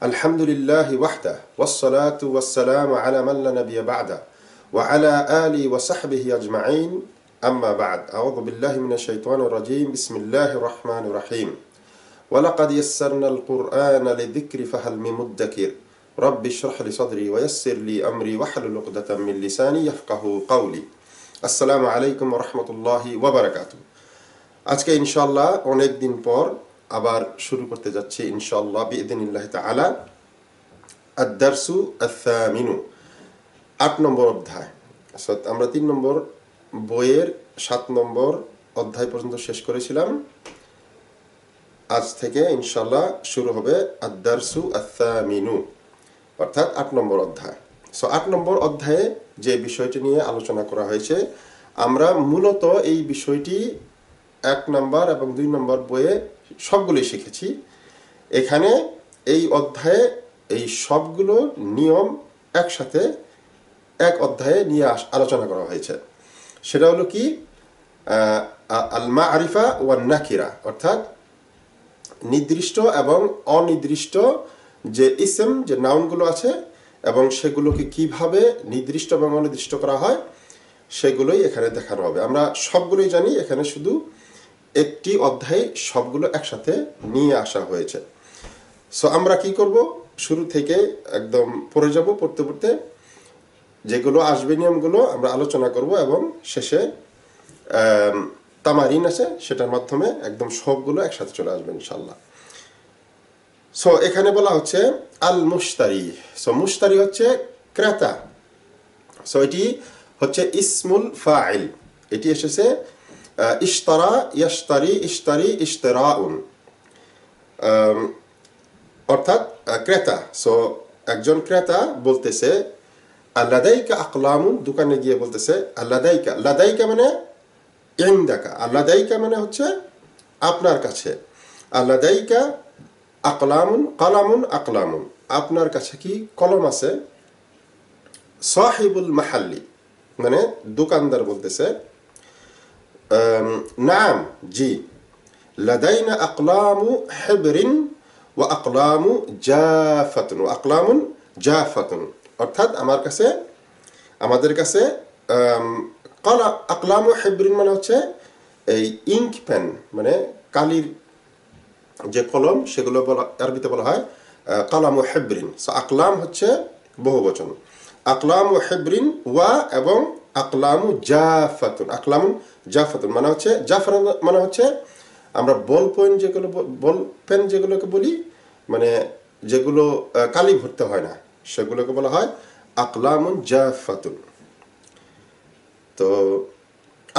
Alhamdulillahi wahda, wassalatu wassalamu ala man la nabiyya ba'da, wa ala alihi wa sahbihi ajma'in, amma ba'd. A'udhu billahi minash shaitanir rajim, bismillahir rahmanir rahim. Wa laqad yassarna al-Qur'ana lidhikri fahal min muddakir. Rabbi shrah li sadri wa yassir li amri wahlul 'uqdatam min lisani yafqahu qawli. Assalamu alaykum wa rahmatullahi wa barakatuh. আজকে ইনশাআল্লাহ অনেক দিন পর আবার শুরু করতে যাচ্ছি ইনশাআল্লাহ বিইذنিল্লাহি তাআলা আদ-দারসু আস-সামিনু ৮ নম্বর অধ্যায়। আমরা ৩ নম্বর বইয়ের ৭ নম্বর অধ্যায় পর্যন্ত শেষ করেছিলাম। আজ থেকে ইনশাআল্লাহ শুরু হবে আদ-দারসু আস-সামিনু অর্থাৎ ৮ নম্বর অধ্যায়। ৮ নম্বর অধ্যায়ে যে বিষয়টি নিয়ে আলোচনা করা হয়েছে, আমরা মূলত এই বিষয়টি ১ নম্বর এবং ২ নম্বর বইয়ে সবগুলোই শিখেছি। এখানে এই অধ্যায়ে এই সবগুলো নিয়ম একসাথে এক অধ্যায়ে নিয়ে আলোচনা করা হয়েছে। সেটা হলো কি, আল মা'রিফা ওয়ান নাকিরা, অর্থাৎ নির্দিষ্ট এবং অনির্দিষ্ট যে ইসম, যে নাউনগুলো আছে এবং সেগুলোকে কিভাবে নির্দিষ্ট এবং অনির্দিষ্ট করা হয় সেগুলোই এখানে দেখানো হবে। আমরা সবগুলোই জানি, এখানে শুধু একটি অধ্যায়ে সবগুলো একসাথে নিয়ে আসা হয়েছে। আমরা কি করব, শুরু থেকে একদম পড়ে যাব, পড়তে পড়তে যেগুলো আসবে নিয়মগুলো আমরা আলোচনা করব এবং শেষে তামারিন আছে সেটার মাধ্যমে একদম সবগুলো একসাথে চলে আসবে ইনশাআল্লাহ। এখানে বলা হচ্ছে আল মুশতারি। মুশতারি হচ্ছে ক্রেতা। এটি হচ্ছে ইসমুল ফাইল। এটি এসেছে ইশতারা, ইয়াশতারি, ইশতারি, ইশতিরাউন, অর্থাৎ ক্রেতা। একজন ক্রেতা বলতেছে আল্লাদাইকা আকলামুন, দোকানে গিয়ে বলতেছে আল্লাদাইকা। লাদাইকা মানে ইনদাকা, আল্লাদাইকা মানে হচ্ছে আপনার কাছে। আল্লাদাইকা আকলামুন, কালামুন, আকলামুন, আপনার কাছে কি কলম আছে? সাহিবুল মাহাল্লি মানে দোকানদার বলতেছে নাম, জি। লাদাইনা আকলামু হিবরিন ওয়া আকলামু জাফাতুন, ওয়া আকলামুন জাফাতুন, অর্থাৎ আমাদের কাছে আকলামু হিবরিন মানে হচ্ছে এই ইঙ্ক পেন, মানে কালির যে কলম, সেগুলো আরবিতে বলা হয় কালামু হিবরিন। আকলাম হচ্ছে বহুবচন। আকলামু হিবরিন ওয়া এবং আকলামু জাফাতুন, আকলামু জাফাতুন মানে হচ্ছে, জাফরান মানে হচ্ছে আমরা বল পেন যেগুলোকে বলি, মানে যেগুলো কালি ভরতে হয় না, সেগুলোকে বলা হয় আকলামুন জাফাতুন। তো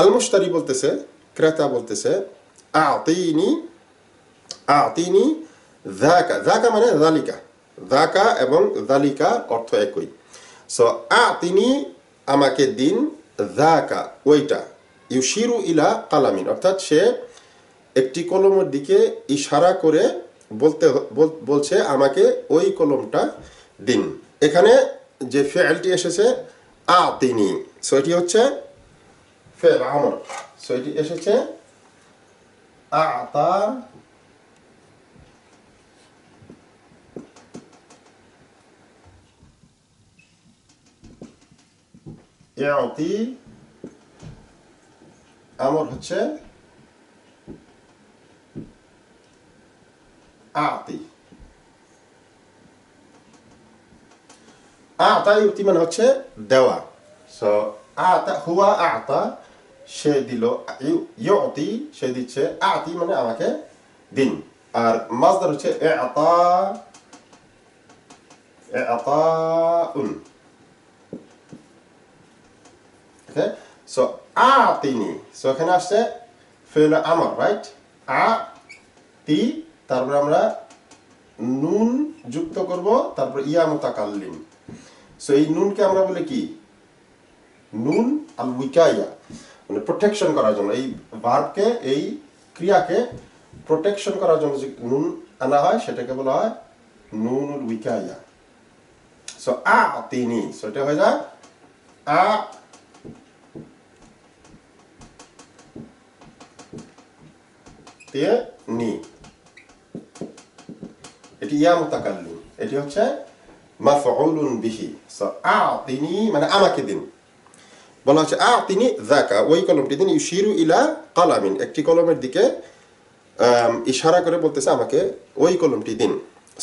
আল মুশতারি বলতেছে, ক্রেতা বলতেছে আতিনি, আতিনি যাকা। যাকা মানে যালিকা, যাকা এবং যালিকা অর্থ একই। আতিনি আমাকে দিন, যাকা ওইটা, ইউশিরু ইলা কালামিন, অর্থাৎ সে একটি কলমের দিকে ইশারা করে বলছে আমাকে ওই কলমটা দিন। এখানে যে ফেলটি এসেছে আতিনি, এটি হচ্ছে ফেল আমর। এটি এসেছে আতা, ইয়াতি, আমর হচ্ছে আতি। আতা ইউতি মানে হচ্ছে দেওয়া। আতা হুয়া আতা, সে দিল। ইউতি সে দিচ্ছে। আতি মানে আমাকে দিন। আর মাসদার হচ্ছে ইআতা, ইআতাউন। ওকে, আতিনি। এখানে আসছে ফেল আমর, রাইট? আতি, তারপরে আমরা নুন যুক্ত করব, তারপর ইয়া মুতাকাল্লিম। এই নুনকে আমরা বলি কি? নুন আল উইকাইয়া, মানে প্রোটেকশন করার জন্য। এই ভার্বকে, এই ক্রিয়াকে প্রোটেকশন করার জন্য যে নুন আনা হয় সেটাকে বলা হয় নুনুল উইকাইয়া। আতিনি, এটা হয়ে যায় আ তে নি, এটি ইয়া মুতাকাল্লিম। এটি হচ্ছে মাফউলুন বিহি। সো আতিনি মানে আমাকে দিন, বলা হচ্ছে আতিনি যাকা, ওই কলমটি দিন। ইউশিরু ইলা কালামিন, একটি কলমের দিকে ইশারা করে বলতেছে আমাকে ওই কলমটি দিন।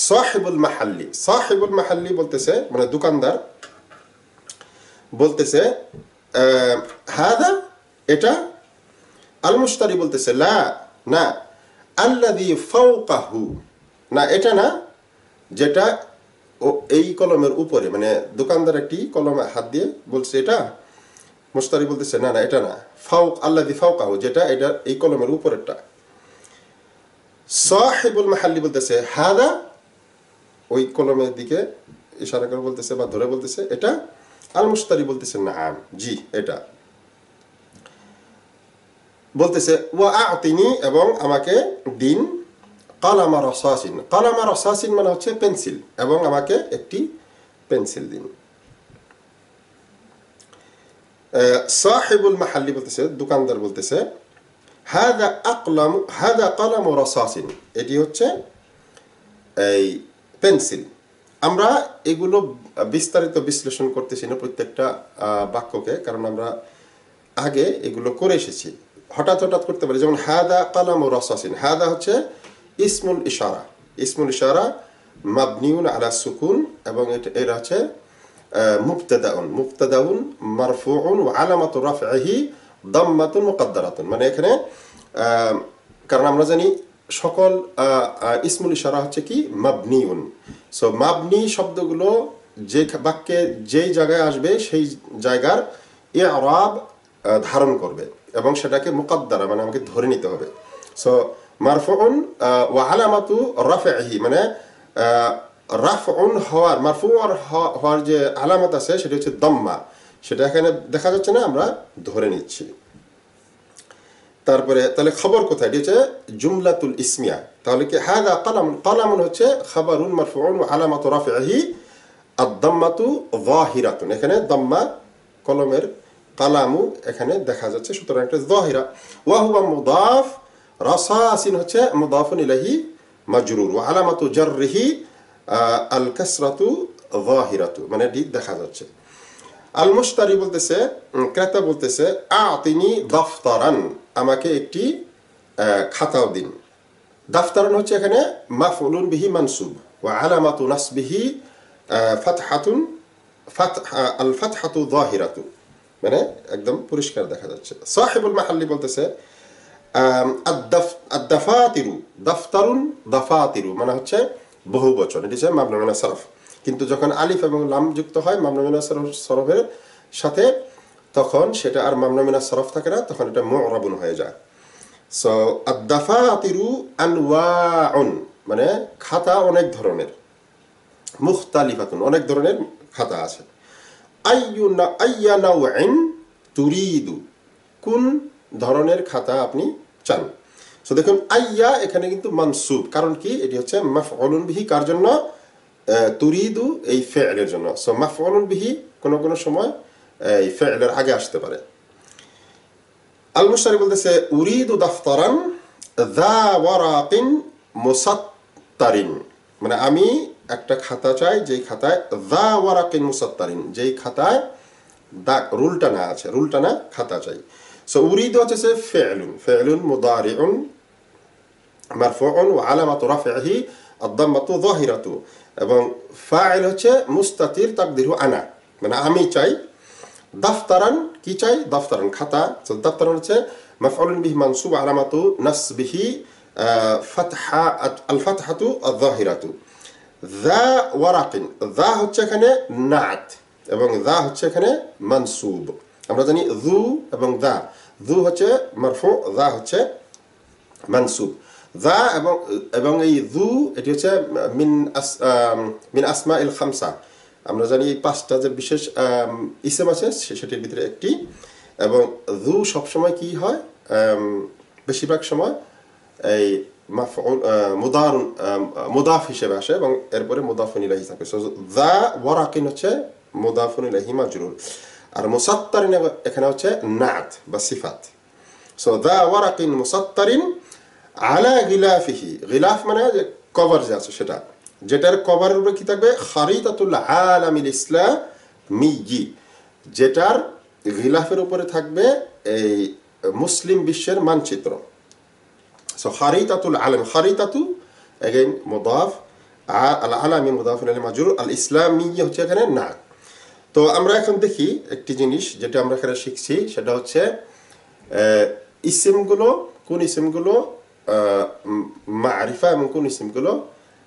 সাহিবুল মাহাল্লি, সাহিবুল মাহাল্লি বলতেছে মানে দোকানদার বলতেছে হাদা এটা, আল মুশতারি বলতেছে লা না, আল্লাযী ফাওকাহু না এটা না, যেটা এই কলমের উপরে, মানে দোকানদার একটি কলমে হাত দিয়ে বলছে এটা, মুশতারি বলতেছে না না এটা না, ফাওক আল্লাযী ফাওকাহু যেটা এটা এই কলমের উপরেরটা। সাহিবুল মাহাল্লি বলতেছে হাদা, ওই কলমের দিকে ইশারা করে বলতেছে বা ধরে বলতেছে এটা। আল মুশতারি বলতেছে নাম জি এটা, বলতেছে ওয়া আতিনি এবং আমাকে দিন কালামা রসাসিন, কালামা রসাসিন মানে হচ্ছে পেন্সিল, এবং আমাকে একটি পেন্সিল দিন। সাহিবুল মাহাল্লি বলতেছে দোকানদার বলতেছে হাদা আকলাম হাদা কালামু রসাসিন, এটি হচ্ছে এই পেন্সিল। আমরা এগুলো বিস্তারিত বিশ্লেষণ করতেছি না প্রত্যেকটা বাক্যকে, কারণ আমরা আগে এগুলো করে এসেছি। হঠাৎ হঠাৎ করতে পারি, যেমন হাদা কালামু রসাসিন, হাদা হচ্ছে ইসমুল ইশারা, ইসমুল ইশারা মাবনিউন আলা সুকুন, এবং এটা হচ্ছে মুবতাদাউন, মুবতাদাউন মারফুউন ওয়া আলামাতু রাফইহি দাম্মাতুন মুকদ্দারাতুন, মানে এখানে কারণ আমরা জানি সকল ইসমুল ইশারা হচ্ছে কি মাবনিউন। সো মাবনি শব্দগুলো যে বাক্যে যেই জায়গায় আসবে সেই জায়গার ইআরাব ধারণ করবে, এবং সেটাকে মুকদ্দারা মানে আমাকে ধরে নিতে হবে। সো মারফুউন ওয়া আলামাতু রাফইহি মানে রাফউন হওয়ার, মারফু হওয়ার যে আলামত আছে সেটা হচ্ছে দাম্মা, সেটা এখানে দেখা যাচ্ছে না, আমরা ধরে নিচ্ছি। তারপরে তাহলে খবর কোথায়, এটি হচ্ছে জুমলাতুল ইসমিয়া। তাহলে কি হাদা কালামুন, কালামুন হচ্ছে খাবারুন মারফুউন ওয়া আলামাতু রাফইহি আদ-দাম্মাতু যাহিরাতুন, এখানে দাম্মা কলমের কালামু এখানে দেখা যাচ্ছে, সুতরাং এটা যাহিরা। ওয়া হুয়া মুদাফ, রাসাসিন হচ্ছে মুদাফুন ইলাইহি মাজরুর, ওয়া আলামাতু জাররিহি আল কাসরাতু যাহিরাতু, মানে এটি দেখা যাচ্ছে। আল মুশতারি বলতেছে ক্রেতা বলতেছে আতিনি দাফতারান, আমাকে একটি খাতাও দিন। দাফতারান হচ্ছে এখানে মাফউলুন বিহি মানসুব, ওয়া আলামাতু নাসবিহি ফাতহাতুন, আল ফাতহাতু যাহিরাতু, মানে একদম পরিষ্কার দেখা যাচ্ছে। সাহিবুল মাহাল্লি বলতেছে আদ-দাফাতিরু, দাফতারুন দাফাতিরু মানে হচ্ছে বহুবচন, এটি হচ্ছে মাবনি মিনাস সরফ, কিন্তু যখন আলিফ এবং লাম যুক্ত হয় মাবনি মিনাস সরফের সাথে, তখন সেটা আর মাবনি মিনাস সরফ থাকে না, তখন এটা মু'রাবুন হয়ে যায়। সো আদ-দাফাতিরু আনওয়াউন মানে খাতা অনেক ধরনের, মুখতালিফাতুন অনেক ধরনের খাতা আছে। আইয়া নাওইন তুরিদু, কোন ধরনের খাতা আপনি চান। সো দেখুন আইয়া এখানে কিন্তু মানসুব, কারণ কি এটি হচ্ছে মাফউলুন বিহি, কার জন্য, তুরিদু এই ফি'লের জন্য। সো মাফউলুন বিহি কোন কোন সময় এই ফি'লের আগে আসতে পারে। আল মুশতারি বলতেছে উরিদু দাফতারান যা ওয়ারাকিন মুসাত্তারিন, মানে আমি একটা খাতা চাই যেই খাতায় যা ওয়ারাকিন মুসাত্তারিন, যেই খাতায় রুল টানা আছে, রুল টানা খাতা চাই। সো উরিদু হচ্ছে ফি'লুন, ফি'লুন মুদারিউন মারফুউন ওয়া আলামাতু রাফইহি আদ-দাম্মাতু যাহিরাতু, এবং ফাইল হচ্ছে মুস্তাতির তাকদিরু আনা, মানে আমি চাই। দাফতারান কি চাই, দাফতারান খাতা। সো দাফতারান হচ্ছে মাফউলুন বিহি মানসুব আলামাতু নাসবিহি ফাতহা আল ফাতহাতু আয-যাহিরাতু। যা ওয়ারাকিন, যা হচ্ছে এখানে নাত এবং যা হচ্ছে এখানে মানসুব। আমরা জানি যু এবং যা, যু হচ্ছে মারফু, যা হচ্ছে মানসুব। যা এবং এই যু এটি হচ্ছে মিন আসমাইল খামসা, আমরা জানি এই পাঁচটা যে বিশেষ ইসম আছে সেটির ভিতরে একটি, এবং যু সবসময় কি হয়, বেশিরভাগ সময় এই মুদাফ হিসেবে আসে এবং এরপরে মুদাফুন ইলাইহি থাকে। সো যা ওয়ারাকিন হচ্ছে মুদাফুন ইলাইহি মাজরুর, আর মুসাত্তারিন এখানে হচ্ছে নাত বা সিফাত। সো যা ওয়ারাকিন মুসাত্তারিন আলা গিলাফিহি, গিলাফ মানে যে কভার যে আছে সেটা, যেটার কভারের উপরে কি থাকবে, খারিতাতুল আলামিল ইসলামিয়্যি, যেটার গিলাফের উপরে থাকবে এই মুসলিম বিশ্বের মানচিত্র। সো খারিতাতুল আলাম, খারিতাতু এগেইন মুদাফ, আল আলামি মুদাফ ইলাইহি মাজরুর, আল ইসলামিয়্যি হচ্ছে এখানে না। তো আমরা এখন দেখি একটি জিনিস যেটা আমরা এখানে শিখছি, সেটা হচ্ছে ইসিমগুলো, কোন ইসিমগুলো মারিফা এবং কোন ইসিমগুলো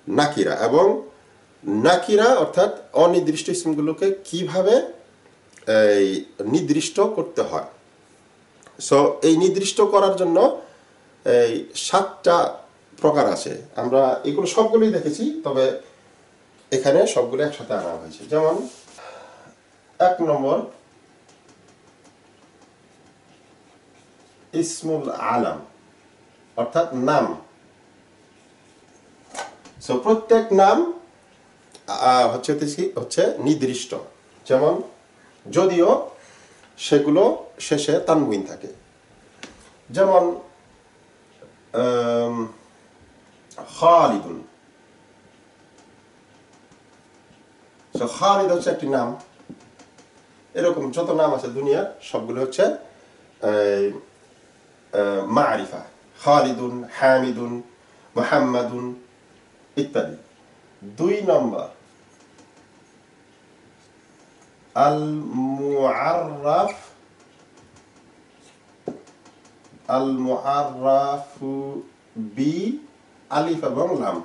নাকিরা, এবং নাকিরা অর্থাৎ অনির্দিষ্ট ইসিমগুলোকে কিভাবে নির্দিষ্ট করতে হয়। সো এই নির্দিষ্ট করার জন্য এই 7টা প্রকার আছে। আমরা এগুলো সবগুলোই দেখেছি, তবে এখানে সবগুলো একসাথে আনা হয়েছে। যেমন 1 নম্বর ইসমুল আলাম, অর্থাৎ নাম। সো প্রত্যেক নাম হচ্ছে নির্দিষ্ট, যেমন যদিও সেগুলো শেষে তানউইন থাকে। যেমন খালিদুন, সো খালিদ হচ্ছে একটি নাম। এরকম যত নাম আছে দুনিয়ার সবগুলো হচ্ছে মারিফা, খালিদুন, হামিদুন, মুহাম্মাদুন ইত্যাদি। 2 নম্বর আল মুআররাফ, আল মুআররাফু বি আলিফ এবং লাম,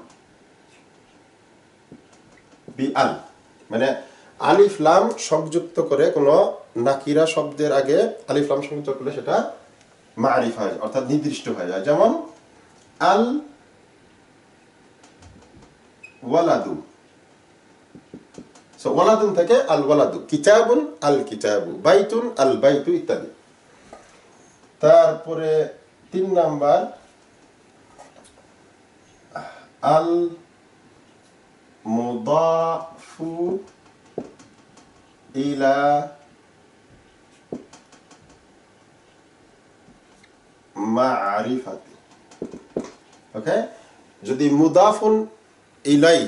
বি আল, মানে আলিফ লাম সংযুক্ত করে কোনো নাকিরা শব্দের আগে আলিফ লাম সংযুক্ত করলে সেটা মারিফা হয়, অর্থাৎ নির্দিষ্ট হয়ে যায়। যেমন আল ওয়ালাদু, সো ওয়ালাদুন থেকে আল ওয়ালাদু, কিতাবুন আল কিতাবু, বাইতুন আল বাইতু ইত্যাদি। তারপরে 3 নাম্বার আল মুদাফু ইলা মারিফাতি। ওকে, যদি মুদাফুন ইলাই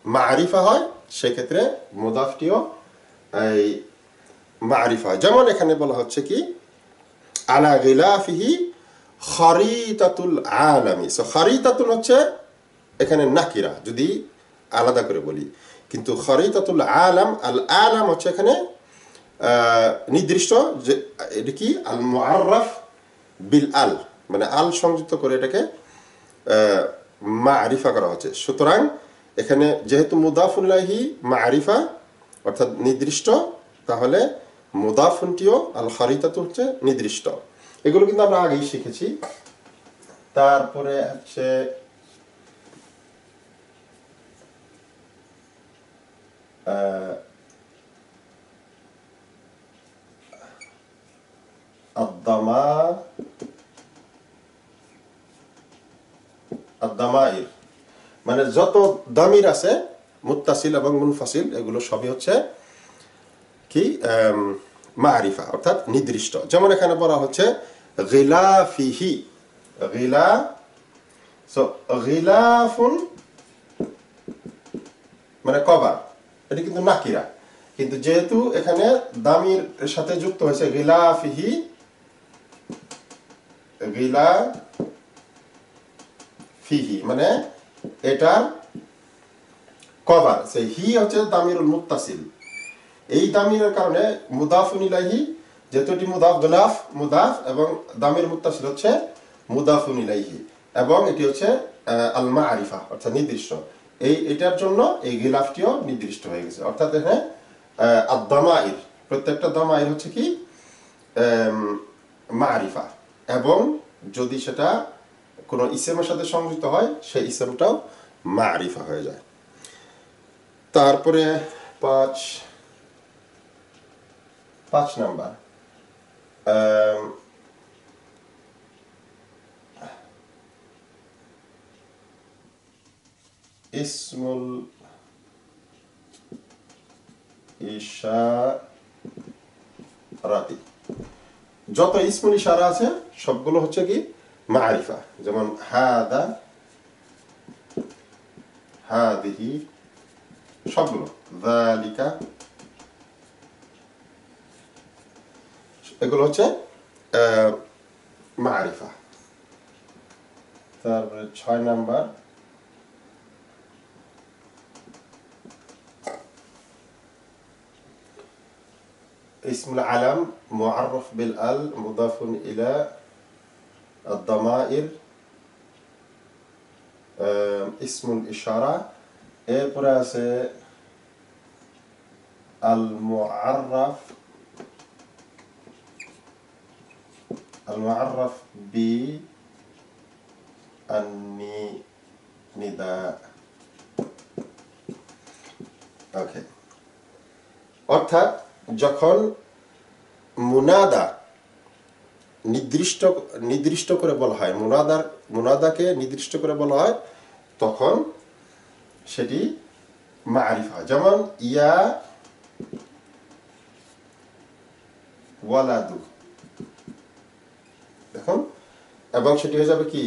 মারিফা হয় সেক্ষেত্রে মুদাফটিও এই মারিফা হয়। যেমন এখানে বলা হচ্ছে কি আলা গিলাফিহি খারিতাতুল আলামি। সো খারিতাতুন হচ্ছে এখানে নাকিরা যদি আলাদা করে বলি, কিন্তু খারিতাতুল আলাম, আল আলাম হচ্ছে এখানে নির্দিষ্ট, যে এটা কি আল মুআররাফ বিল আল, মানে আল সংযুক্ত করে এটাকে মারিফা করা হচ্ছে। সুতরাং এখানে যেহেতু মুদাফুন ইলাইহি মারিফা অর্থাৎ নির্দিষ্ট, তাহলে মুদাফুনটিও আল খারিতাতু হচ্ছে নির্দিষ্ট। এগুলো কিন্তু আমরা আগেই শিখেছি। তারপরে হচ্ছে আদ-দামাইর, মানে যত দামির আছে মুত্তাসিল এবং মুনফাসিল এগুলো সবই হচ্ছে কি মারিফা অর্থাৎ নির্দিষ্ট। যেমন এখানে বলা হচ্ছে গিলাফিহি, গিলা, সো গিলাফুন মানে কভার, এটা কিন্তু নাকিরা, কিন্তু যেহেতু এখানে দামির সাথে যুক্ত হয়েছে গিলাফিহি, গিলাফিহি মানে এটার কভার, সেই হি হচ্ছে দামিরুল মুত্তাসিল। এই দামিরের কারণে মুদাফুন ইলাইহি, যেহেতু এটি মুদাফ, গিলাফ মুদাফ এবং দামির মুত্তাসিল হচ্ছে মুদাফুন ইলাইহি, এবং এটি হচ্ছে আল মারিফা অর্থাৎ নির্দিষ্ট। এটার জন্য এই গিলাফটিও নির্দিষ্ট হয়ে গেছে। অর্থাৎ এখানে আদ-দামাইর, প্রত্যেকটা দামাইর হচ্ছে কি মারিফা, এবং যদি সেটা কোনো ইসেমের সাথে সংযুক্ত হয় সেই ইসেমটাও মারিফা হয়ে যায়। তারপরে 5 নাম্বার ইসমুল ইশারাতি, যত ইসমুল ইশারা আছে সবগুলো হচ্ছে কি মারিফা। যেমন হাদা, হাদিহি সবগুলো যালিকা এগুলো হচ্ছে মারিফা। তারপরে 6 নাম্বার ইসমুল আলাম মুআররাফ বিল আল মুদাফুন ইলা الضمائر ইসমুল ইশারা। এরপরে আছে আল মুআররাফ বি নিদা। ওকে, অর্থাৎ যখন মুনাদা নির্দিষ্ট করে বলা হয়, মুনাদাকে নির্দিষ্ট করে বলা হয়, তখন সেটি মারিফা। যেমন ইয়া ওয়ালাদু, দেখুন, এবং সেটি হয়ে যাবে কি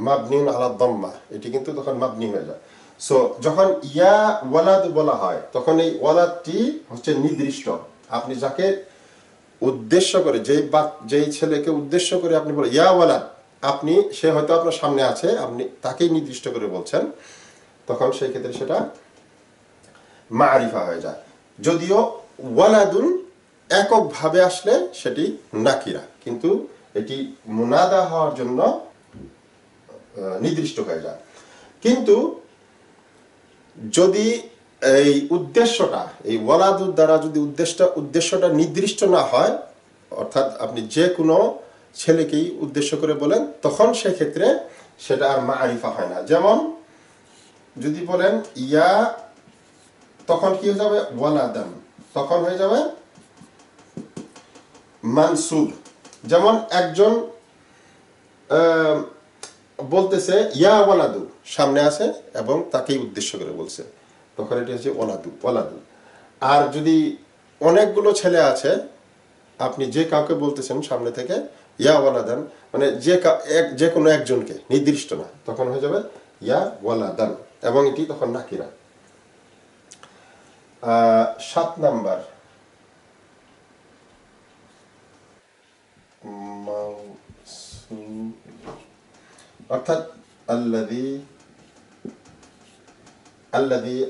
মাবনিউন আলা দাম্মা, এটি কিন্তু তখন মাবনি হয়ে যায়। সো যখন ইয়া ওয়ালাদ বলা হয় তখন এই ওয়ালাদটি হচ্ছে নির্দিষ্ট। আপনি যাকে উদ্দেশ্য করে, যেই ছেলেকে উদ্দেশ্য করে আপনি বলেন ইয়া ওয়ালাদ, সে হয়তো আপনার সামনে আছে, আপনি তাকেই নির্দিষ্ট করে বলছেন, তখন সেই ক্ষেত্রে সেটা মারিফা হয়ে যায়। যদিও ওয়ালাদুন এককভাবে আসলে সেটি নাকিরা, কিন্তু এটি মুনাদা হওয়ার জন্য নির্দিষ্ট হয়ে যায়। কিন্তু যদি এই উদ্দেশ্যটা, এই ওয়ালাদুর দ্বারা যদি উদ্দেশ্যটা নির্দিষ্ট না হয়, অর্থাৎ আপনি যে কোনো ছেলেকেই উদ্দেশ্য করে বলেন, তখন সেক্ষেত্রে সেটা আর মারিফা হয় না। যেমন যদি বলেন ইয়া, তখন কি হয়ে যাবে ওয়ালাদান, তখন হয়ে যাবে মানসুব। যেমন একজন বলতেছে ইয়া ওয়ালাদু, সামনে আছে এবং তাকেই উদ্দেশ্য করে বলছে, তখন এটি হচ্ছে ওয়ালাদু। আর যদি অনেকগুলো ছেলে আছে, আপনি যে কাউকে বলতেছেন সামনে থেকে ইয়া ওয়ালাদান, মানে যে কোনো একজনকে, নির্দিষ্ট না, তখন হয়ে যাবে ইয়া ওয়ালাদান, এবং এটি তখন নাকিরা। 7 নাম্বার অর্থাৎ আল্লাযী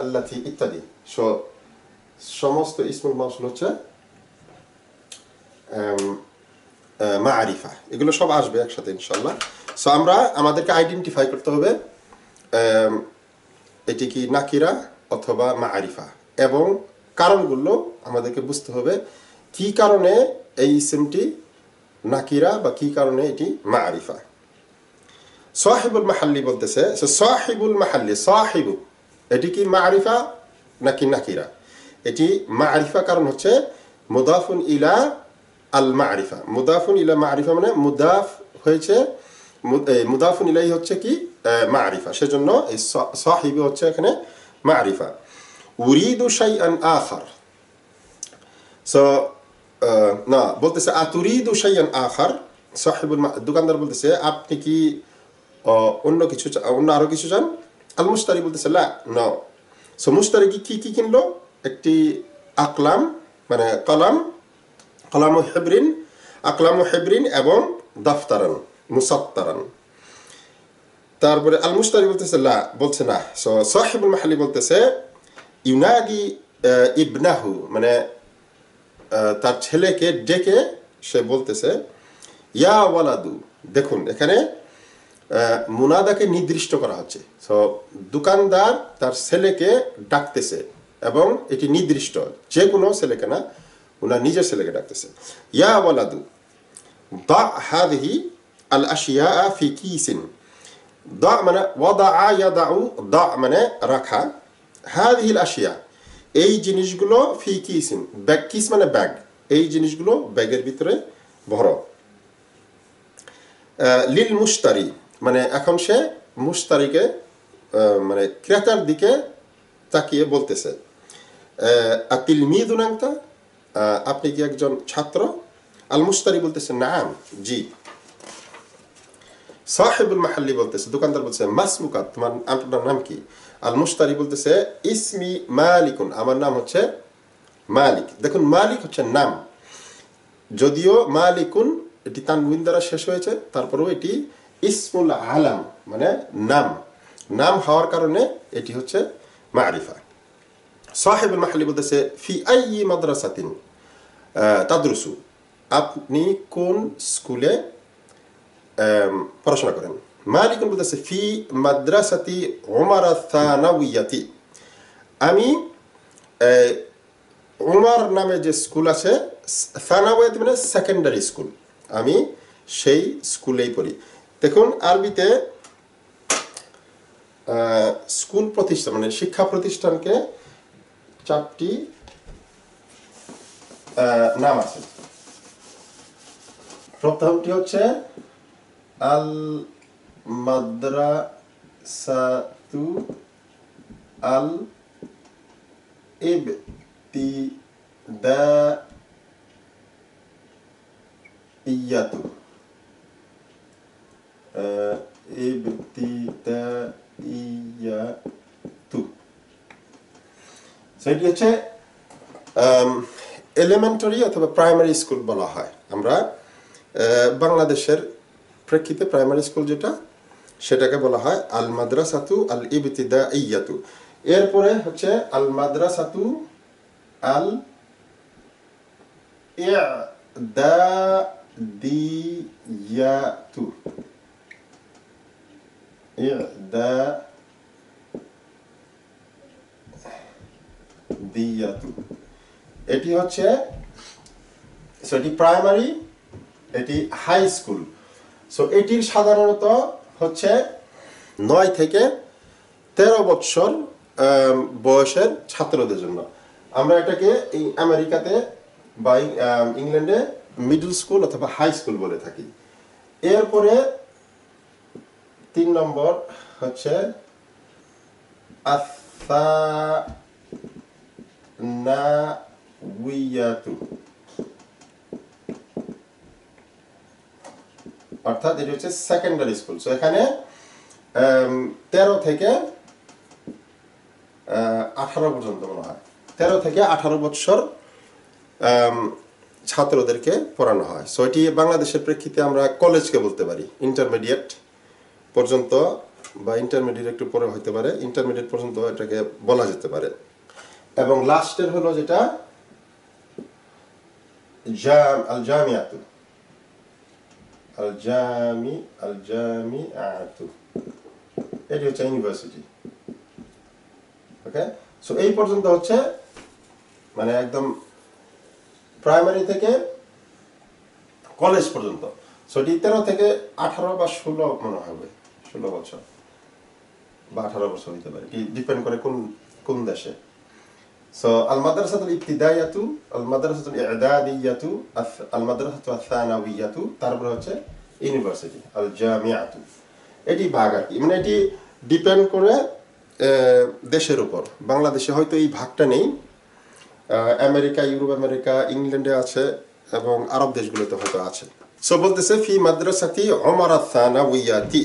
আল্লাতী ইত্যাদি সমস্ত ইসমুল মাউসুল হচ্ছে মারিফা। এগুলো সব আসবে একসাথে ইনশাআল্লাহ। সো আমাদেরকে আইডেন্টিফাই করতে হবে এটি কি নাকিরা অথবা মারিফা, এবং কারণগুলো আমাদেরকে বুঝতে হবে কি কারণে এই ইসমটি নাকিরা বা কি কারণে এটি মারিফা। সাহিবুল মাহাল্লি বলতেছে, সাহিবুল মাহাল্লি, সাহিবু এটি কি মারিফা নাকি নাকিরা? এটি মারিফা, কারণ হচ্ছে মুদাফুন ইলা আল মারিফা। মুদাফুন ইলা মারিফা মানে মুদাফ হয়েছে, মুদাফুন ইলাই হচ্ছে কি মারিফা, সেজন্য এই সাহিবু হচ্ছে এখানে মারিফা। উরিদু শাইআন আখার, সো না বলতেছে আতুরিদু শাইআন আখার, সাহিবুল দোকানদার বলতেছে আপনি কি অন্য আরো কিছু চান? আল মুশতারি বলতেছে লা, না। সো মুশতারি কি কিনলো? একটি আকলাম, মানে কলামু হেবরিন এবং দাফতারান মুসাত্তারান। তারপরে আল মুশতারি বলতেছে লা, বলছে না। সো সাহিবুল মাহাল্লি বলতেছে ইউনাদি ইবনাহু, মানে তার ছেলেকে ডেকে সে বলতেছে ইয়া ওয়ালাদু। দেখুন এখানে মুনাদাকে নির্দিষ্ট করা হচ্ছে। সো দোকানদার তার ছেলেকে ডাকতেছে এবং এটি নির্দিষ্ট, যে কোনো ছেলেকে না, ওনার নিজের ছেলেকে ডাকতেছে। ইয়া ওয়ালাদু দা হাদিহি আল আশিয়া ফি কিসিন। দা মানে ওয়াদা ইয়াদাউ, দা মানে রাখা, হাদিহি আল আশিয়া এই জিনিসগুলো, ফি কিসিন ব্যাগ, কিস মানে ব্যাগ, এই জিনিসগুলো ব্যাগের ভিতরে ভরো। লিল মুশতারি মানে এখন সে মুশতারিকে মানে ক্রেতার দিকে তাকিয়ে বলতেছে আতিলমিদুন আনতা, আপনি কি একজন ছাত্র? আল মুশতারি বলতেছে নাম, জি। সাহিবুল মাহাল্লি বলতেছে, দোকানদার বলতেছে মাসমুকা, আপনার নাম কি? আল মুশতারি বলতেছে ইসমি মালিকুন, আমার নাম হচ্ছে মালিক। দেখুন মালিক হচ্ছে নাম, যদিও মালিকুন এটি তানউইন দ্বারা শেষ হয়েছে, তারপরেও এটি ইসমুল আলাম মানে নাম, নাম হওয়ার কারণে এটি হচ্ছে মারিফা। সাহেবুল মাহলি বলতেছে ফি আইয়ি মাদ্রাসাতিন তাদরুসু, আপনি কোন স্কুলে পড়াশোনা করেন। মালিকুন বলতেছে ফি মাদ্রাসাতি উমার আস-সানাউইয়াতি, আমি উমার নামে যে স্কুল আছে, সানাউইয়াতি মানে সেকেন্ডারি স্কুল, আমি সেই স্কুলেই পড়ি। দেখুন আরবিতে স্কুল প্রতিষ্ঠান মানে শিক্ষা প্রতিষ্ঠানকে 4টি নাম আছে। প্রথমটি হচ্ছে আল মাদ্রাসাতু আল ইবতিদাইয়াতু, ইবতিদাইয়াতু, সেটি হচ্ছে এলিমেন্টারি অথবা প্রাইমারি স্কুল বলা হয়। আমরা বাংলাদেশের প্রেক্ষিতে প্রাইমারি স্কুল যেটা, সেটাকে বলা হয় আল মাদ্রাসাতু আল ইবতিদাইয়াতু। এরপরে হচ্ছে আল মাদ্রাসাতু আল ইদাদিয়াতু, ইদাদিয়াতু, এটি হচ্ছে সেটি প্রাইমারি, এটি হাই স্কুল। সো এটির সাধারণত হচ্ছে 9 থেকে 13 বছর বয়সের ছাত্রদের জন্য। আমরা এটাকে আমেরিকাতে বা ইংল্যান্ডে মিডল স্কুল অথবা হাই স্কুল বলে থাকি। এরপরে 3 নম্বর হচ্ছে আস-সানাউইয়াতু, অর্থাৎ এটি হচ্ছে সেকেন্ডারি স্কুল। সো এখানে 13 থেকে 18 পর্যন্ত মনে হয়, 13 থেকে 18 বছর ছাত্রদেরকে পড়ানো হয়। সো এটি বাংলাদেশের প্রেক্ষিতে আমরা কলেজকে বলতে পারি, ইন্টারমিডিয়েট পর্যন্ত বা ইন্টারমিডিয়েট একটু পরে হতে পারে, ইন্টারমিডিয়েট পর্যন্ত এটাকে বলা যেতে পারে। এবং লাস্টের হলো যেটা আল জামিয়াতু, আল জামিআতু, এটি হচ্ছে ইউনিভার্সিটি। ওকে, সো এই পর্যন্ত হচ্ছে মানে একদম প্রাইমারি থেকে কলেজ পর্যন্ত। সো এটি 13 থেকে 18 বা 16 মনে হবে, 16 বছর বা 18 বছর হতে পারে, এটি ডিপেন্ড করে কোন দেশে। সো আল মাদ্রাসাতুল ইবতিদাইয়াতু, আল মাদ্রাসাতুল ইদাদিয়াতু, আল মাদ্রাসাতু আস-সানাউইয়াতু, তারপর হচ্ছে ইউনিভার্সিটি আল জামিআতু। এটি ভাগ আর কি, মানে এটি ডিপেন্ড করে দেশের উপর। বাংলাদেশে হয়তো এই ভাগটা নেই, আমেরিকা, ইউরোপ আমেরিকা, ইংল্যান্ডে আছে এবং আরব দেশগুলোতে হয়তো আছে। সো বলতেছে ফি মাদ্রাসাতি উমার আস-সানাউইয়াতি,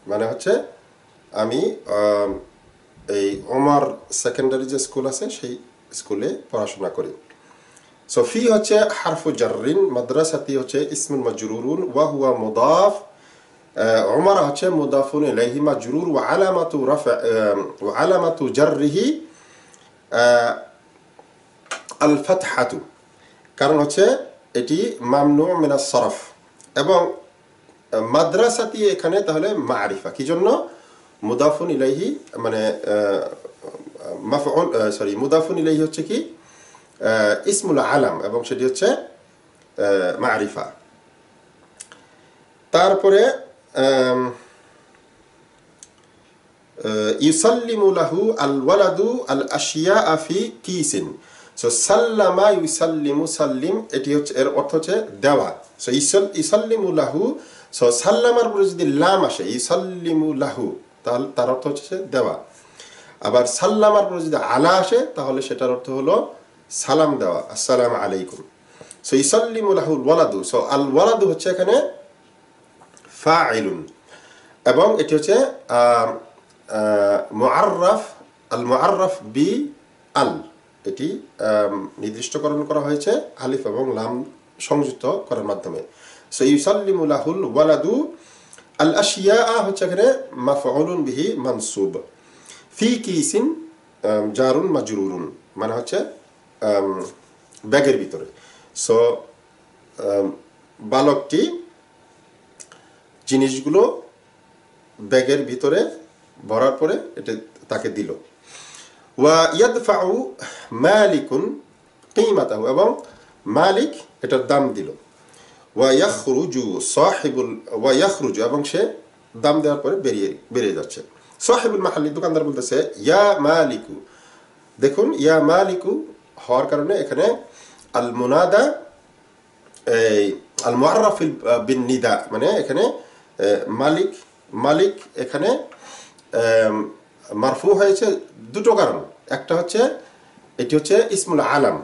মানে হচ্ছে আমি এই ওমর সেকেন্ডারি যে স্কুল আছে সেই স্কুলে পড়াশোনা করি। সো ফি হচ্ছে হারফু জাররিন, মাদ্রাসাতি হচ্ছে ইসমুল মাজরুরুন ওয়া হুয়া মুদাফ, উমার হচ্ছে মুদাফুন ইলাইহি মাজরুর ওয়া আলামাতু জাররিহি আল ফাতহাতু, কারণ হচ্ছে এটি মামনু মিনাস সরফ। এবং মাদ্রাসাতি এখানে তাহলে মারিফা, কি জন্য? মুদাফুন ইলাইহি মানে মাফউল, সরি, মুদাফুন ইলাইহি হচ্ছে কি ইসমুল আলাম এবং সেটি হচ্ছে মারিফা। তারপরে ইউসাল্লিমু লাহু আল ওয়ালাদু আল আশিয়া ফি কিসিন। সো সাল্লামা ইউসাল্লিমু, সাল্লিম এটি হচ্ছে এর অর্থ হচ্ছে দেওয়া। সো ইউসাল্লিমু লাহু, সো সাল্লামার পরে যদি লাম আসে ইউসাল্লিমু লাহু, তাহলে তার অর্থ হচ্ছে দেওয়া। আবার সাল্লামার পরে যদি আলা আসে তাহলে সেটার অর্থ হলো সালাম দেওয়া, আসসালামু আলাইকুম। সো ইউসাল্লিমু লাহুল ওয়ালাদু, সো আল ওয়ালাদু হচ্ছে এখানে ফাইলুন এবং এটি হচ্ছে মুআররাফ আল মুআররাফ বি আল, এটি নির্দিষ্টকরণ করা হয়েছে আলিফ এবং লাম সংযুক্ত করার মাধ্যমে। সো ইউসাল্লিমু লাহুল ওয়ালাদু, আল আশিয়া হচ্ছে এখানে মাফউলুন বিহি মানসুব, ফি কিসিন জারুন মাজরুরুন, মানে হচ্ছে ব্যাগের ভিতরে। সো বালকটি জিনিসগুলো ব্যাগের ভিতরে ভরার পরে এটা তাকে দিল। ওয়া ইয়াদফাউ মালিকুন কিমাতাহু, এবং মালিক এটার দাম দিল। ওয়া ইয়াখরুজু, এবং সে দাম দেওয়ার পরে বেরিয়ে যাচ্ছে। সাহিবুল মাহাল্লি, দোকানদার বলতেছে ইয়া মালিকু। দেখুন ইয়া মালিকু হওয়ার কারণে এখানে আল মুনাদা আল মুআররাফ বিন নিদা, মানে এখানে মালিক এখানে মারফু হয়েছে দুটো কারণ। একটা হচ্ছে এটি হচ্ছে ইসমুল আলাম,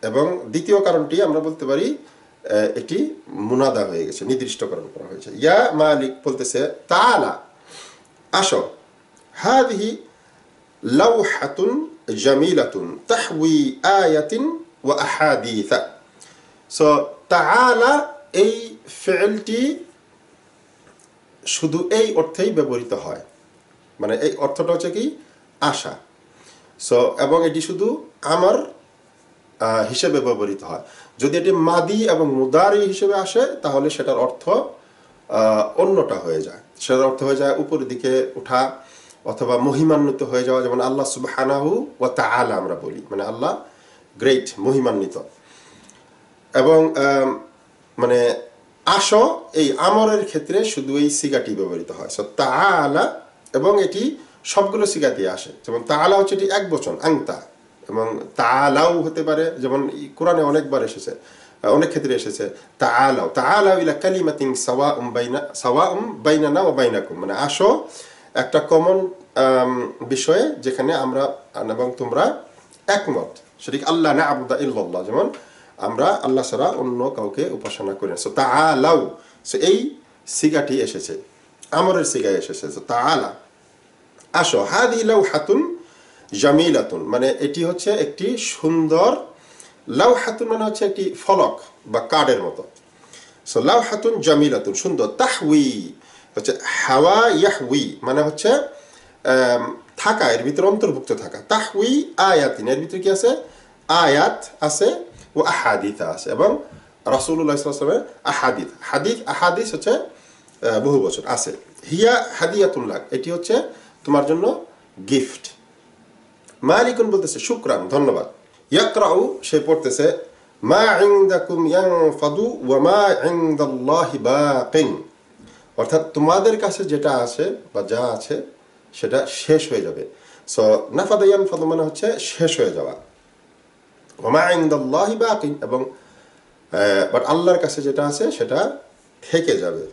এবং দ্বিতীয় কারণটি আমরা বলতে পারি এটি মুনাদা হয়ে গেছে, নির্দিষ্টকরণ করা হয়েছে। ইয়া মালিক বলতেছে তাআলা, আসো। হাযিহি লাওহাতুন জামিলাতুন তাহওয়ি আয়াতিন ওয়া আহাদিসা। সো তাআলা এই ফি'লটি শুধু এই অর্থেই ব্যবহৃত হয়, মানে এই অর্থটা হচ্ছে কি আশা। সো এবং এটি শুধু আমার হিসেবে ব্যবহৃত হয়। যদি এটি মাদি এবং মুদারি হিসেবে আসে তাহলে সেটার অর্থ অন্যটা হয়ে যায়, সেটার অর্থ হয়ে যায় উপরের দিকে ওঠা অথবা মহিমান্বিত হয়ে যাওয়া, যেমন আল্লাহ সুবহানাহু ওয়া তাআলা আমরা বলি, মানে আল্লাহ গ্রেট, মহিমান্বিত। এবং মানে আসো এই আমরের ক্ষেত্রে শুধু এই সিগাটি ব্যবহৃত হয়। সো তাআলা, এবং এটি সবগুলো সিগাতে আসে, যেমন তাআলা হচ্ছে এটি এক বচন আংতা, এবং তাআলাও হতে পারে, যেমন কোরআনে অনেকবার এসেছে, অনেক ক্ষেত্রে এসেছে তাআলাউ ইলা কালিমাতিন সাওয়াউম বাইনানা ওয়া বাইনাকুম, মানে আসো একটা কমন বিষয়ে যেখানে আমরা এবং তোমরা একমত, সেটি আল্লাহ না'বুদা ইল্লাল্লাহ, যেমন আমরা আল্লাহ ছাড়া অন্য কাউকে উপাসনা করি না। সো তাআলাউ, সো এই সিগাটি এসেছে, আমরের সিগায় এসেছে। সো তাআলা, আসো। হাযিহি লাওহাতুন জামিলাতুন, মানে এটি হচ্ছে একটি সুন্দর, লাওহাতুন মানে হচ্ছে একটি ফলক বা কার্ডের মতো। সো লাওহাতুন জামিলাতুন, সুন্দর। তাহওয়ি হচ্ছে হাওয়া ইয়াহওয়ি, মানে হচ্ছে থাকা, এর ভিতরে অন্তর্ভুক্ত থাকা। তাহওয়ি আয়াতিন, এর ভিতরে কি আছে? আয়াত আছে, ও আহাদিথা আছে, এবং রাসূলুল্লাহ সাল্লাল্লাহু আলাইহি ওয়াসাল্লামের আহাদিস হচ্ছে বহু বছর আছে। হিয়া হাদিয়াতুন লাক, এটি হচ্ছে তোমার জন্য গিফট। মালিকুন বলতেছে শুকরান, ধন্যবাদ। ইয়াকরাউ, সে পড়তেছে মা ইনদাকুম ইয়ানফাদু ওয়া মা ইনদাল্লাহি বাকিন, অর্থাৎ তোমাদের কাছে যেটা আছে বা যা আছে সেটা শেষ হয়ে যাবে। সো নাফাদা ইয়ানফাদু মানে হচ্ছে শেষ হয়ে যাওয়া। ওয়া মা ইনদাল্লাহি বাকিন, এবং বাট আল্লাহর কাছে যেটা আছে সেটা থেকে যাবে।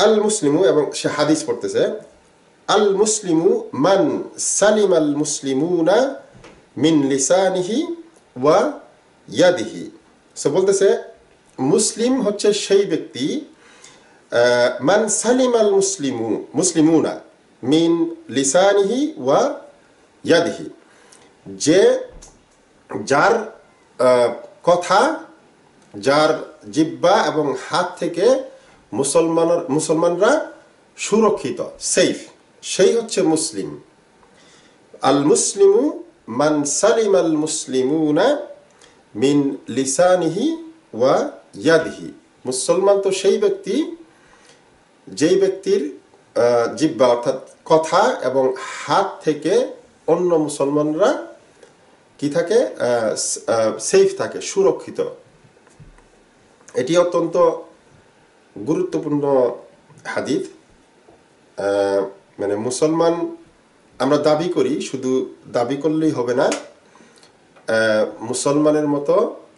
আল মুসলিমু, এবং সে হাদিস পড়তেছে আল মুসলিমু মান সালিমাল মুসলিমুনা মিন লিসানিহি ওয়া ইয়াদিহি। সো বলতেছে মুসলিম হচ্ছে সেই ব্যক্তি, মান সালিমাল মুসলিমুনা মিন লিসানিহি ওয়া ইয়াদিহি, যে যার কথা, যার জিহ্বা এবং হাত থেকে মুসলমানরা সুরক্ষিত, সেফ, সেই হচ্ছে মুসলিম। আল মুসলিমু মান সালিমাল মুসলিমুনা মিন লিসানিহি ওয়া ইয়াদিহি, মুসলমান তো সেই ব্যক্তি যেই ব্যক্তির জিহ্বা অর্থাৎ কথা এবং হাত থেকে অন্য মুসলমানরা কি থাকে? সেফ থাকে, সুরক্ষিত। এটি অত্যন্ত গুরুত্বপূর্ণ হাদিস। মানে মুসলমান আমরা দাবি করি, শুধু দাবি করলেই হবে না, মুসলমানের মতো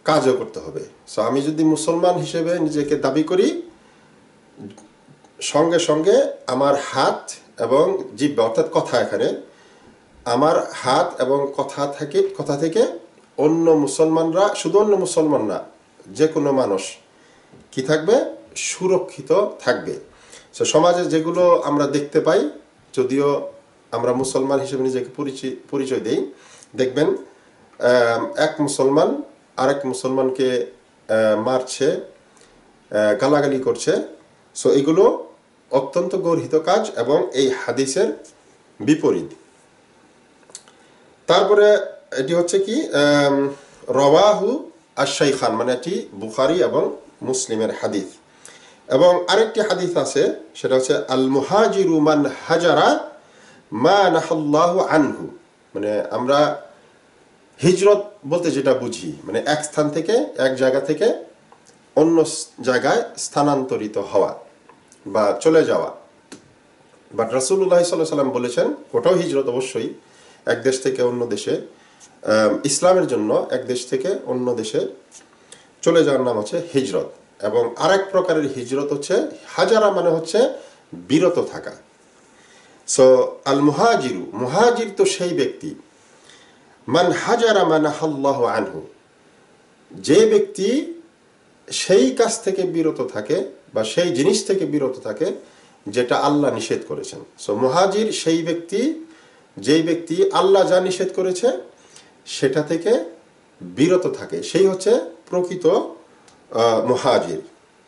কাজও করতে হবে। সো আমি যদি মুসলমান হিসেবে নিজেকে দাবি করি, সঙ্গে সঙ্গে আমার হাত এবং জিহ্বা অর্থাৎ কথা, এখানে আমার হাত এবং কথা থেকে অন্য মুসলমানরা, শুধু অন্য মুসলমান না, যে কোনো মানুষ কি থাকবে? সুরক্ষিত থাকবে। তো সমাজে যেগুলো আমরা দেখতে পাই, যদিও আমরা মুসলমান হিসেবে নিজেকে পরিচয় দেই, দেখবেন এক মুসলমান আরেক মুসলমানকে মারছে, গালাগালি করছে। সো এগুলো অত্যন্ত গর্হিত কাজ এবং এই হাদিসের বিপরীত। তারপরে এটি হচ্ছে কি রওয়াহু আশ-শাইখান, মানে এটি বুখারী এবং মুসলিমের হাদিস। এবং আরেকটি হাদিস আছে, সেটা হচ্ছে আল মুহাজিরু মান হাজারা মা নাহাল্লাহু আনহু। মানে আমরা হিজরত বলতে যেটা বুঝি, মানে এক স্থান থেকে, এক জায়গা থেকে অন্য জায়গায় স্থানান্তরিত হওয়া বা চলে যাওয়া। বাট রাসূলুল্লাহ সাল্লাল্লাহু আলাইহি ওয়াসাল্লাম বলেছেন ওটাও হিজরত অবশ্যই, এক দেশ থেকে অন্য দেশে, ইসলামের জন্য এক দেশ থেকে অন্য দেশে চলে যাওয়ার নাম হচ্ছে হিজরত। এবং আরেক প্রকারের হিজরত হচ্ছে হাজারা, মানে হচ্ছে বিরত থাকা। সো আল মুহাজিরু, মুহাজির তো সেই ব্যক্তি, মান হাজারা মা নাহাল্লাহু আনহু, যে ব্যক্তি সেই কাজ থেকে বিরত থাকে বা সেই জিনিস থেকে বিরত থাকে যেটা আল্লাহ নিষেধ করেছেন। সো মুহাজির সেই ব্যক্তি, যেই ব্যক্তি আল্লাহ যা নিষেধ করেছে সেটা থেকে বিরত থাকে, সেই হচ্ছে প্রকৃত মুহাজির।